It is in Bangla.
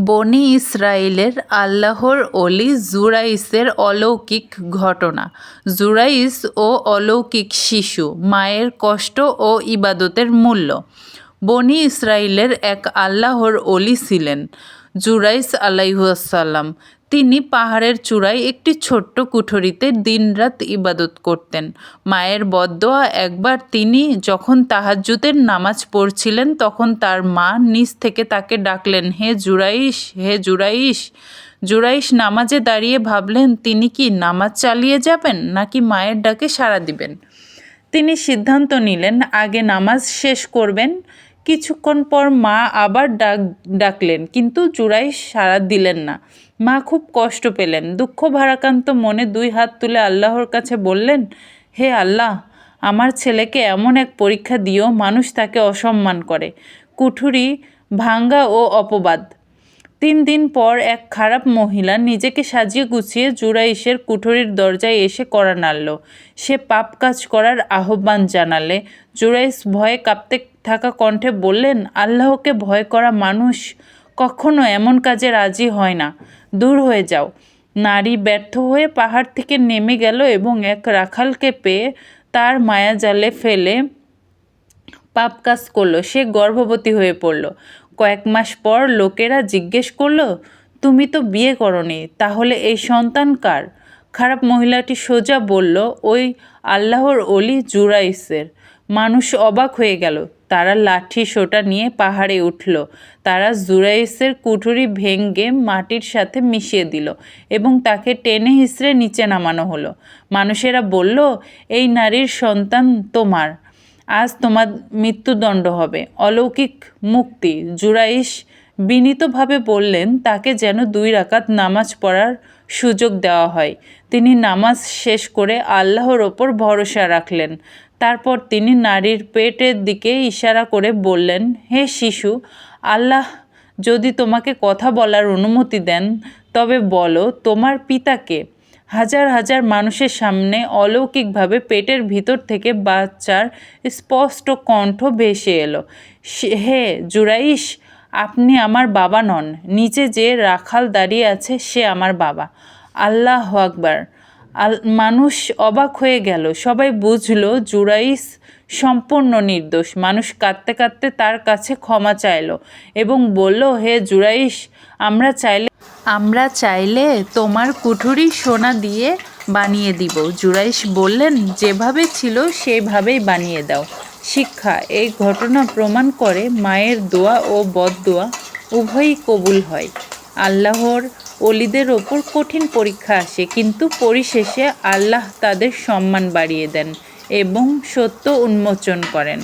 বনি ইসরাইলের আল্লাহর অলি জুরাইসের অলৌকিক ঘটনা। জুরাইস ও অলৌকিক শিশু, মায়ের কষ্ট ও ইবাদতের মূল্য। বনি ইসরাইলের এক আল্লাহর অলি ছিলেন জুরাইস আলাইহিসসালাম। তিনি পাহাড়ের চূড়ায় একটি ছোট্ট কুঠরিতে দিনরাত ইবাদত করতেন। মায়ের বদদোয়া, একবার তিনি যখন তাহাজ্জুদের নামাজ পড়ছিলেন তখন তার মা নিচ থেকে তাকে ডাকলেন, হে জুরাইস, হে জুরাইস। জুরাইস নামাজে দাঁড়িয়ে ভাবলেন তিনি কি নামাজ চালিয়ে যাবেন নাকি মায়ের ডাকে সাড়া দিবেন। তিনি সিদ্ধান্ত নিলেন আগে নামাজ শেষ করবেন। কিছুক্ষণ পর মা আবার ডাকলেন, কিন্তু জুরাইস সাড়া দিলেন না। মা খুব কষ্ট পেলেন। দুঃখ ভারাক্রান্ত মনে 2 হাত তুলে আল্লাহর কাছে বললেন, হে আল্লাহ, আমার ছেলেকে এমন এক পরীক্ষা দিও মানুষ তাকে অসম্মান করে। কুঠুরি ভাঙ্গা ও অপবাদ। 3 দিন পর এক খারাপ মহিলা নিজেকে সাজিয়ে গুছিয়ে জুরাইসের কুঠরির দরজায় এসে কড়া নাড়ল। সে পাপ কাজ করার আহ্বান জানালে জুরাইস ভয়ে কাঁপতে থাকা কণ্ঠে বললেন, আল্লাহকে ভয় করা মানুষ কখনো এমন কাজে রাজি হয় না। দূর হয়ে যাও। নারী ব্যর্থ হয়ে পাহাড় থেকে নেমে গেল এবং এক রাখালকে পেয়ে তার মায়াজালে ফেলে পাপ কাজ করল। সে গর্ভবতী হয়ে পড়ল। কয়েক মাস পর লোকেরা জিজ্ঞেস করল, তুমি তো বিয়ে করনি, তাহলে এই সন্তান কার? খারাপ মহিলাটি সোজা বলল, ওই আল্লাহর অলি জুরাইসের। মানুষ অবাক হয়ে গেল। তারা লাঠি সোঁটা নিয়ে পাহাড়ে উঠল। তারা জুরাইসের কুঠুরি ভেঙে মাটির সাথে মিশিয়ে দিল এবং তাকে টেনে হিঁচড়ে নিচে নামানো হলো। মানুষেরা বলল, এই নারীর সন্তান তোমার। আজ তোমার মৃত্যুদণ্ড হবে। অলৌকিক মুক্তি। জুরাইস বিনীতভাবে বললেন তাকে যেন 2 রাকাত নামাজ পড়ার সুযোগ দেওয়া হয়। তিনি নামাজ শেষ করে আল্লাহর ওপর ভরসা রাখলেন। তারপর তিনি নারীর পেটের দিকে ইশারা করে বললেন, হে শিশু, আল্লাহ যদি তোমাকে কথা বলার অনুমতি দেন তবে বলো তোমার পিতাকে। হাজার হাজার মানুষের সামনে অলৌকিকভাবে পেটের ভিতর থেকে বাচ্চার স্পষ্ট কণ্ঠ ভেসে এলো, হে জুরাইস, আপনি আমার বাবা নন। নিচে যে রাখাল দাঁড়িয়ে আছে সে আমার বাবা। আল্লাহু আকবার। মানুষ অবাক হয়ে গেল। সবাই বুঝল জুরাইস সম্পূর্ণ নির্দোষ। মানুষ কাঁদতে কাঁদতে তার কাছে ক্ষমা চাইল এবং বলল, হে জুরাইস, আমরা চাইলে তোমার কুঠুরি সোনা দিয়ে বানিয়ে দিব। জুরাইস বললেন, যেভাবে ছিল সেইভাবেই বানিয়ে দাও। শিক্ষা। এই ঘটনা প্রমাণ করে মায়ের দোয়া ও বদদোয়া উভয়ই কবুল হয়। আল্লাহর অলিদের ওপর কঠিন পরীক্ষা আসে, কিন্তু পরিশেষে আল্লাহ তাদের সম্মান বাড়িয়ে দেন এবং সত্য উন্মোচন করেন।